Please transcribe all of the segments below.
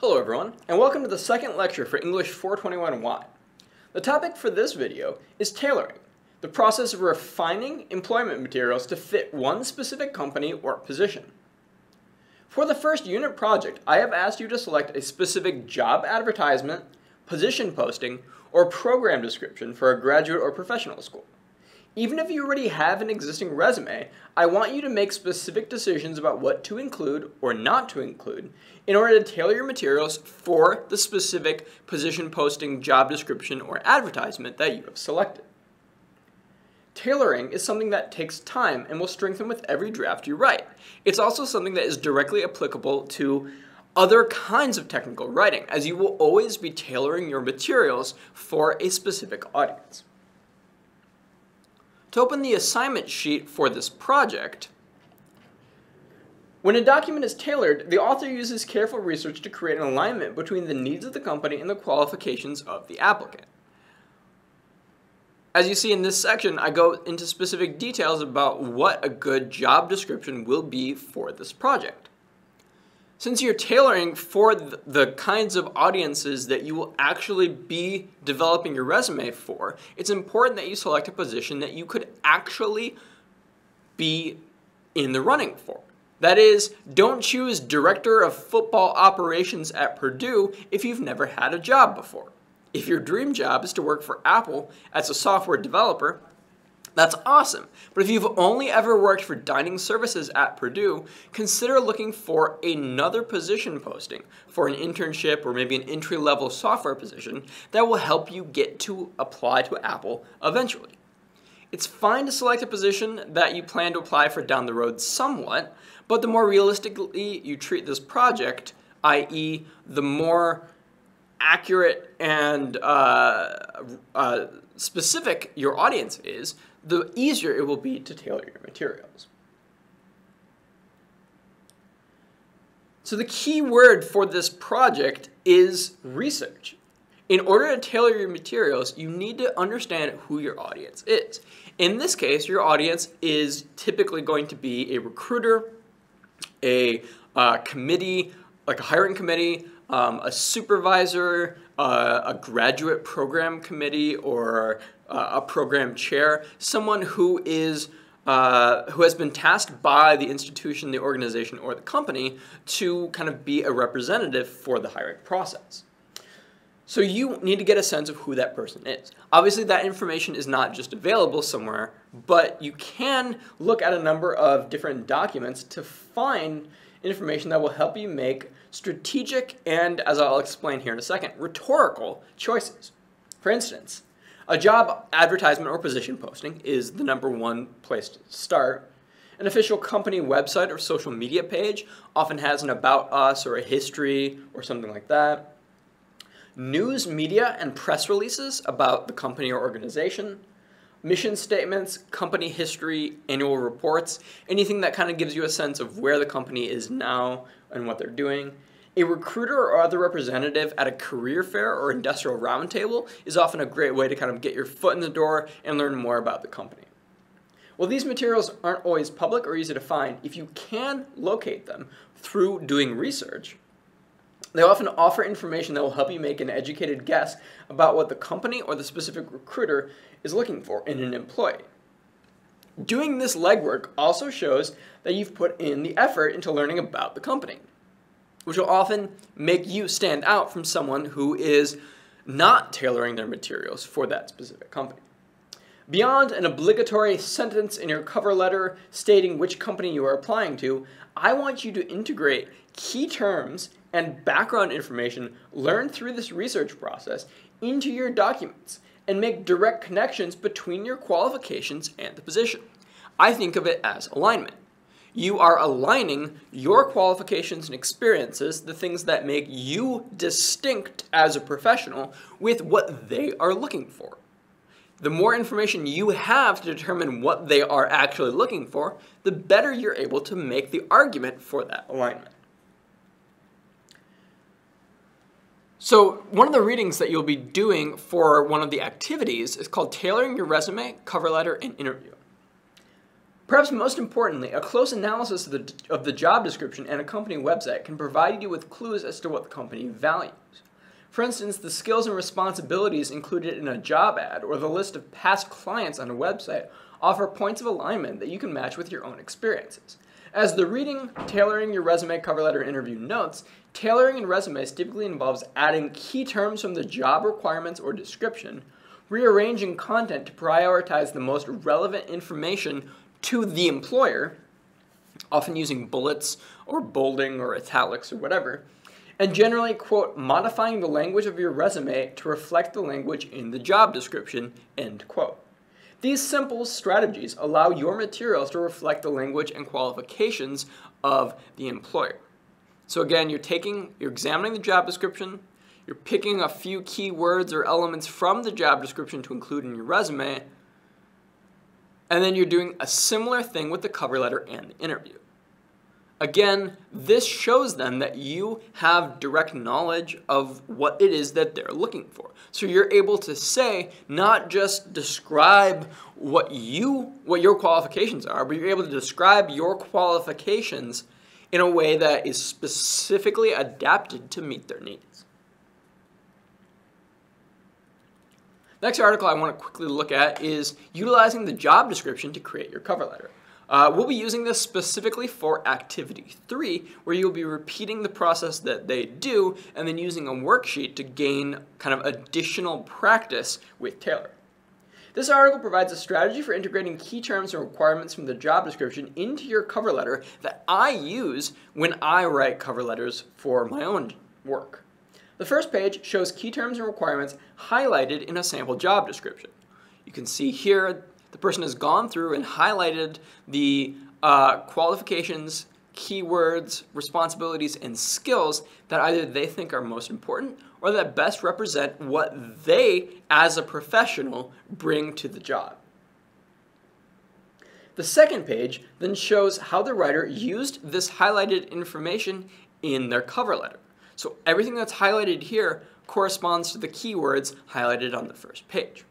Hello everyone, and welcome to the second lecture for English 421Y. The topic for this video is tailoring, the process of refining employment materials to fit one specific company or position. For the first unit project, I have asked you to select a specific job advertisement, position posting, or program description for a graduate or professional school. Even if you already have an existing resume, I want you to make specific decisions about what to include or not to include in order to tailor your materials for the specific position posting, job description, or advertisement that you have selected. Tailoring is something that takes time and will strengthen with every draft you write. It's also something that is directly applicable to other kinds of technical writing, as you will always be tailoring your materials for a specific audience. To open the assignment sheet for this project, when a document is tailored, the author uses careful research to create an alignment between the needs of the company and the qualifications of the applicant. As you see in this section, I go into specific details about what a good job description will be for this project. Since you're tailoring for the kinds of audiences that you will actually be developing your resume for, it's important that you select a position that you could actually be in the running for. That is, don't choose Director of Football Operations at Purdue if you've never had a job before. If your dream job is to work for Apple as a software developer, that's awesome. But if you've only ever worked for dining services at Purdue, consider looking for another position posting for an internship or maybe an entry-level software position that will help you get to apply to Apple eventually. It's fine to select a position that you plan to apply for down the road somewhat, but the more realistically you treat this project, i.e. the more accurate and specific your audience is, the easier it will be to tailor your materials. So the key word for this project is research. In order to tailor your materials, you need to understand who your audience is. In this case, your audience is typically going to be a recruiter, a committee, like a hiring committee, a supervisor, a graduate program committee, or a program chair, someone who has been tasked by the institution, the organization, or the company to kind of be a representative for the hiring process. So you need to get a sense of who that person is. Obviously, that information is not just available somewhere, but you can look at a number of different documents to find information that will help you make strategic and, as I'll explain here in a second, rhetorical choices. For instance, a job advertisement or position posting is the #1 place to start. An official company website or social media page often has an about us or a history or something like that. News, media, and press releases about the company or organization. Mission statements, company history, annual reports, anything that kind of gives you a sense of where the company is now and what they're doing. A recruiter or other representative at a career fair or industrial roundtable is often a great way to kind of get your foot in the door and learn more about the company. While these materials aren't always public or easy to find, if you can locate them through doing research, they often offer information that will help you make an educated guess about what the company or the specific recruiter is looking for in an employee. Doing this legwork also shows that you've put in the effort into learning about the company, which will often make you stand out from someone who is not tailoring their materials for that specific company. Beyond an obligatory sentence in your cover letter stating which company you are applying to, I want you to integrate key terms and background information learned through this research process into your documents and make direct connections between your qualifications and the position. I think of it as alignment. You are aligning your qualifications and experiences, the things that make you distinct as a professional, with what they are looking for. The more information you have to determine what they are actually looking for, the better you're able to make the argument for that alignment. So one of the readings that you'll be doing for one of the activities is called Tailoring Your Resume, Cover Letter, and Interview. Perhaps most importantly, a close analysis of the job description and a company website can provide you with clues as to what the company values. For instance, the skills and responsibilities included in a job ad or the list of past clients on a website offer points of alignment that you can match with your own experiences. As the reading, tailoring your resume, cover letter, and interview notes, tailoring in resumes typically involves adding key terms from the job requirements or description, rearranging content to prioritize the most relevant information to the employer, often using bullets or bolding or italics or whatever, and generally, quote, modifying the language of your resume to reflect the language in the job description, end quote. These simple strategies allow your materials to reflect the language and qualifications of the employer. So again, you're examining the job description, you're picking a few key words or elements from the job description to include in your resume, and then you're doing a similar thing with the cover letter and the interview. Again, this shows them that you have direct knowledge of what it is that they're looking for. So you're able to say, not just describe what your qualifications are, but you're able to describe your qualifications in a way that is specifically adapted to meet their needs. Next article I want to quickly look at is utilizing the job description to create your cover letter. We'll be using this specifically for Activity 3, where you'll be repeating the process that they do and then using a worksheet to gain kind of additional practice with tailoring. This article provides a strategy for integrating key terms and requirements from the job description into your cover letter that I use when I write cover letters for my own work. The first page shows key terms and requirements highlighted in a sample job description. You can see here the person has gone through and highlighted the qualifications, keywords, responsibilities, and skills that either they think are most important or that best represent what they, as a professional, bring to the job. The second page then shows how the writer used this highlighted information in their cover letter. So everything that's highlighted here corresponds to the keywords highlighted on the first page.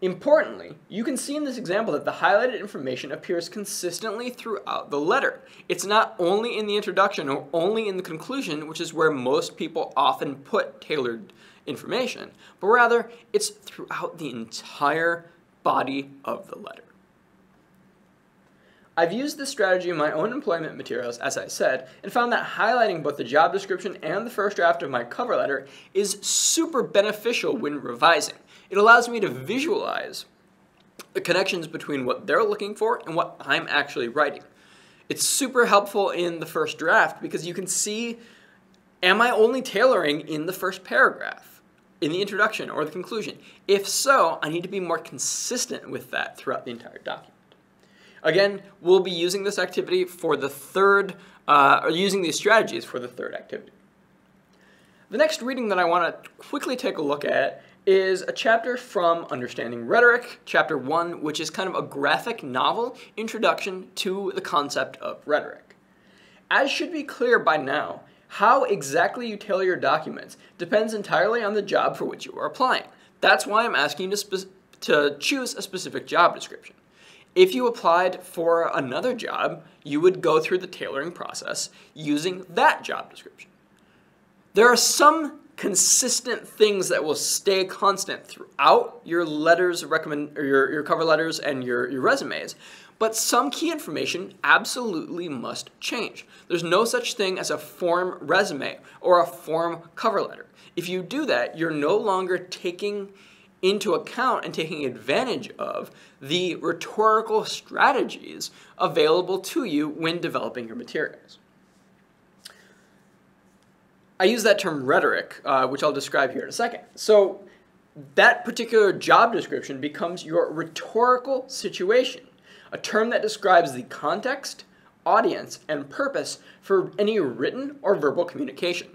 Importantly, you can see in this example that the highlighted information appears consistently throughout the letter. It's not only in the introduction or only in the conclusion, which is where most people often put tailored information, but rather it's throughout the entire body of the letter. I've used this strategy in my own employment materials, as I said, and found that highlighting both the job description and the first draft of my cover letter is super beneficial when revising. It allows me to visualize the connections between what they're looking for and what I'm actually writing. It's super helpful in the first draft because you can see, am I only tailoring in the first paragraph, in the introduction or the conclusion? If so, I need to be more consistent with that throughout the entire document. Again, we'll be using this activity for the third, or using these strategies for the third activity. The next reading that I want to quickly take a look at is a chapter from Understanding Rhetoric, Chapter 1, which is kind of a graphic novel introduction to the concept of rhetoric. As should be clear by now, how exactly you tailor your documents depends entirely on the job for which you are applying. That's why I'm asking you to choose a specific job description. If you applied for another job, you would go through the tailoring process using that job description. There are some consistent things that will stay constant throughout your letters, your cover letters and your resumes, but some key information absolutely must change. There's no such thing as a form resume or a form cover letter. If you do that, you're no longer taking into account and taking advantage of the rhetorical strategies available to you when developing your materials. I use that term rhetoric, which I'll describe here in a second. So that particular job description becomes your rhetorical situation, a term that describes the context, audience, and purpose for any written or verbal communication.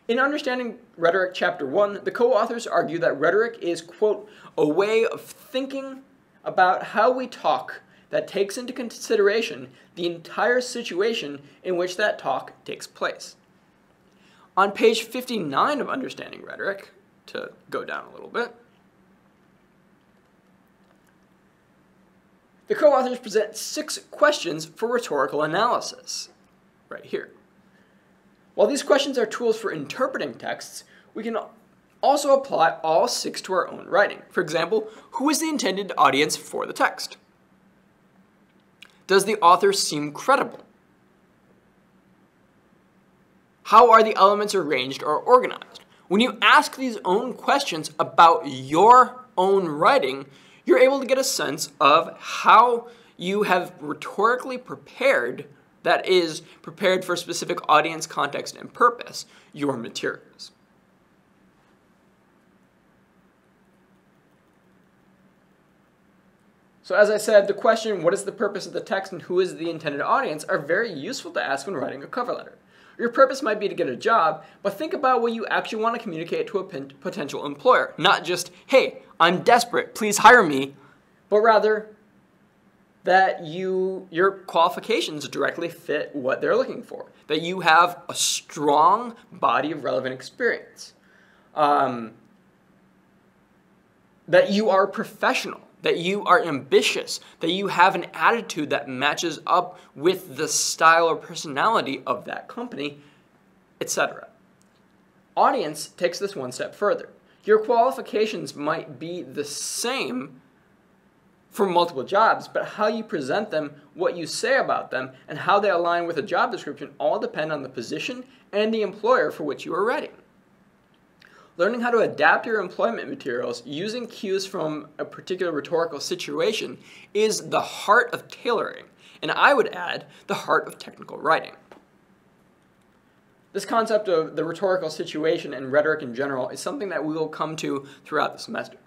In Understanding Rhetoric, Chapter 1, the co-authors argue that rhetoric is, quote, a way of thinking about how we talk that takes into consideration the entire situation in which that talk takes place. On page 59 of Understanding Rhetoric, to go down a little bit, co-authors present 6 questions for rhetorical analysis, right here. While these questions are tools for interpreting texts, we can also apply all 6 to our own writing. For example, who is the intended audience for the text? Does the author seem credible? How are the elements arranged or organized? When you ask these own questions about your own writing, you're able to get a sense of how you have rhetorically prepared, that is, prepared for specific audience, context, and purpose, your materials. So as I said, the question, what is the purpose of the text and who is the intended audience, are very useful to ask when writing a cover letter. Your purpose might be to get a job, but think about what you actually want to communicate to a potential employer. Not just, hey, I'm desperate, please hire me, but rather that your qualifications directly fit what they're looking for. That you have a strong body of relevant experience. That you are professional. That you are ambitious, that you have an attitude that matches up with the style or personality of that company, etc. Audience takes this one step further. Your qualifications might be the same for multiple jobs, but how you present them, what you say about them, and how they align with a job description all depend on the position and the employer for which you are writing. Learning how to adapt your employment materials using cues from a particular rhetorical situation is the heart of tailoring, and I would add, the heart of technical writing. This concept of the rhetorical situation and rhetoric in general is something that we will come to throughout the semester.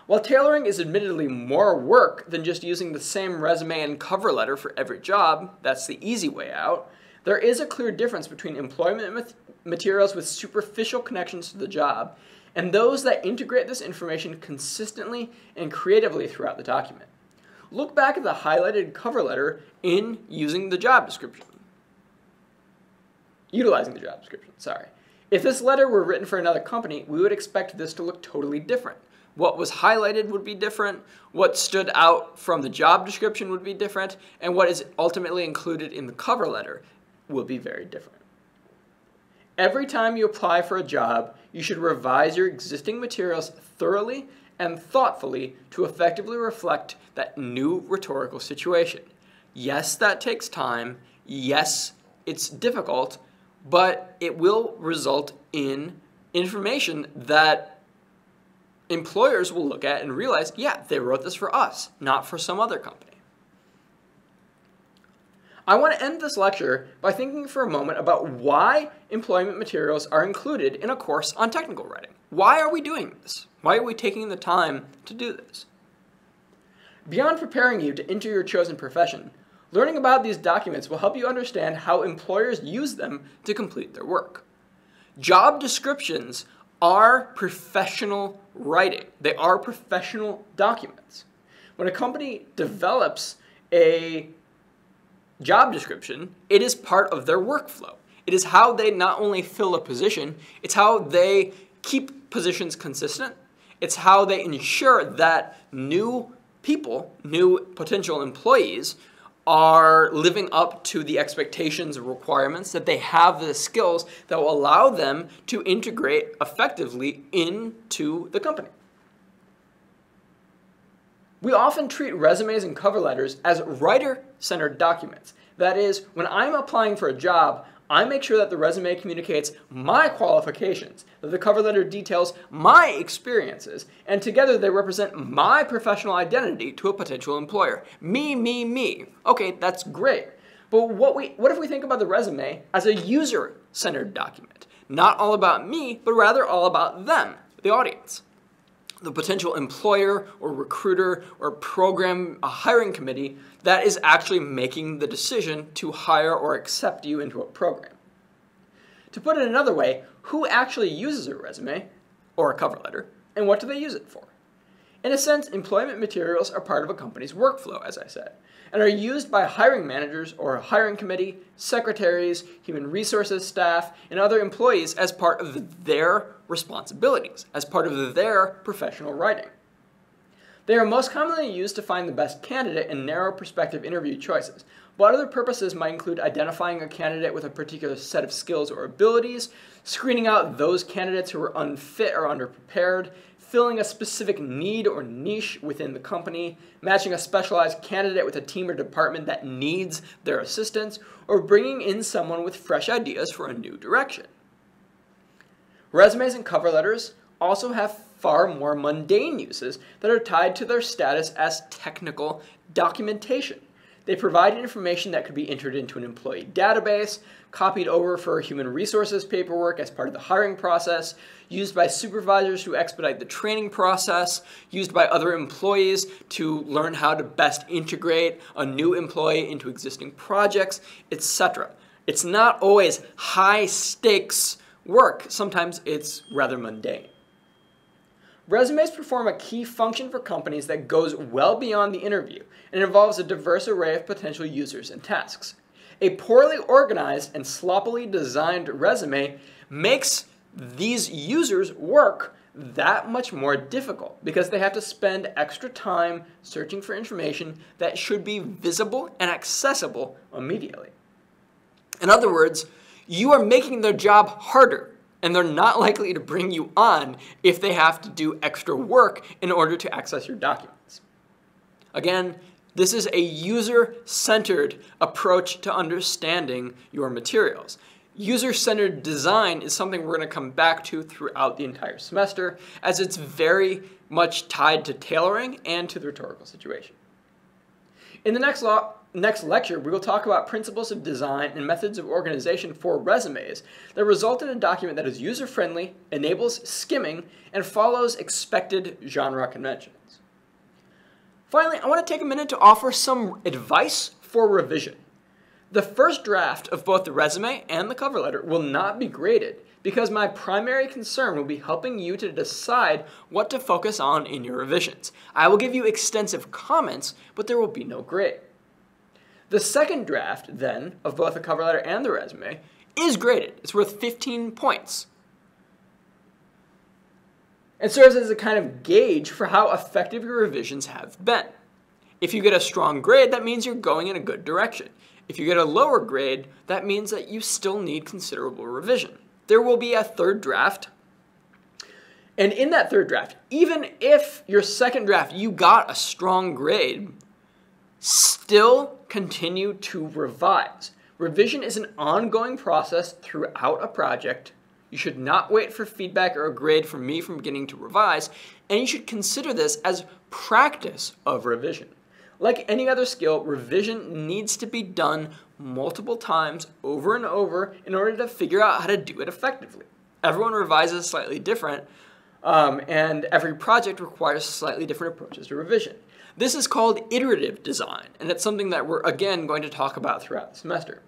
While tailoring is admittedly more work than just using the same resume and cover letter for every job, that's the easy way out, there is a clear difference between employment materials with superficial connections to the job and those that integrate this information consistently and creatively throughout the document. Look back at the highlighted cover letter in utilizing the job description. If this letter were written for another company, we would expect this to look totally different. What was highlighted would be different, what stood out from the job description would be different, and what is ultimately included in the cover letter will be very different. Every time you apply for a job, you should revise your existing materials thoroughly and thoughtfully to effectively reflect that new rhetorical situation. Yes, that takes time. Yes, it's difficult, but it will result in information that employers will look at and realize, yeah, they wrote this for us, not for some other company. I want to end this lecture by thinking for a moment about why employment materials are included in a course on technical writing. Why are we doing this? Why are we taking the time to do this? Beyond preparing you to enter your chosen profession, learning about these documents will help you understand how employers use them to complete their work. Job descriptions are professional writing. They are professional documents. When a company develops a job description, it is part of their workflow. It is how they not only fill a position, it's how they keep positions consistent. It's how they ensure that new people, new potential employees, are living up to the expectations and requirements, that they have the skills that will allow them to integrate effectively into the company. We often treat resumes and cover letters as writer-centered documents. That is, when I'm applying for a job, I make sure that the resume communicates my qualifications, that the cover letter details my experiences, and together they represent my professional identity to a potential employer. Me, me, me. Okay, that's great. But what if we think about the resume as a user-centered document? Not all about me, but rather all about them, the audience. The potential employer or recruiter or program, a hiring committee that is actually making the decision to hire or accept you into a program. To put it another way, who actually uses a resume or a cover letter, and what do they use it for? In a sense, employment materials are part of a company's workflow, as I said, and are used by hiring managers or a hiring committee, secretaries, human resources staff, and other employees as part of their responsibilities, as part of their professional writing. They are most commonly used to find the best candidate in narrow perspective interview choices, but other purposes might include identifying a candidate with a particular set of skills or abilities, screening out those candidates who are unfit or underprepared, filling a specific need or niche within the company, matching a specialized candidate with a team or department that needs their assistance, or bringing in someone with fresh ideas for a new direction. Resumes and cover letters also have far more mundane uses that are tied to their status as technical documentation. They provide information that could be entered into an employee database, copied over for human resources paperwork as part of the hiring process, used by supervisors to expedite the training process, used by other employees to learn how to best integrate a new employee into existing projects, etc. It's not always high stakes work. Sometimes it's rather mundane. Resumes perform a key function for companies that goes well beyond the interview and involves a diverse array of potential users and tasks. A poorly organized and sloppily designed resume makes these users' work that much more difficult because they have to spend extra time searching for information that should be visible and accessible immediately. In other words, you are making their job harder, and they're not likely to bring you on if they have to do extra work in order to access your documents. Again, this is a user-centered approach to understanding your materials. User-centered design is something we're going to come back to throughout the entire semester, as it's very much tied to tailoring and to the rhetorical situation. In the next lecture, we will talk about principles of design and methods of organization for resumes that result in a document that is user-friendly, enables skimming, and follows expected genre conventions. Finally, I want to take a minute to offer some advice for revision. The first draft of both the resume and the cover letter will not be graded because my primary concern will be helping you to decide what to focus on in your revisions. I will give you extensive comments, but there will be no grade. The second draft, then, of both the cover letter and the resume is graded. It's worth 15 points. It serves as a kind of gauge for how effective your revisions have been. If you get a strong grade, that means you're going in a good direction. If you get a lower grade, that means that you still need considerable revision. There will be a third draft. And in that third draft, even if your second draft you got a strong grade, still continue to revise. Revision is an ongoing process throughout a project. You should not wait for feedback or a grade from me from beginning to revise, and you should consider this as practice of revision. Like any other skill, revision needs to be done multiple times over and over in order to figure out how to do it effectively. Everyone revises slightly different, and every project requires slightly different approaches to revision. This is called iterative design, and it's something that we're again going to talk about throughout the semester.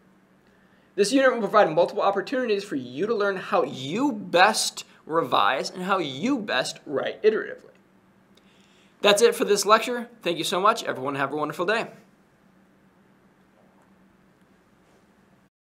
This unit will provide multiple opportunities for you to learn how you best revise and how you best write iteratively. That's it for this lecture. Thank you so much. Everyone have a wonderful day.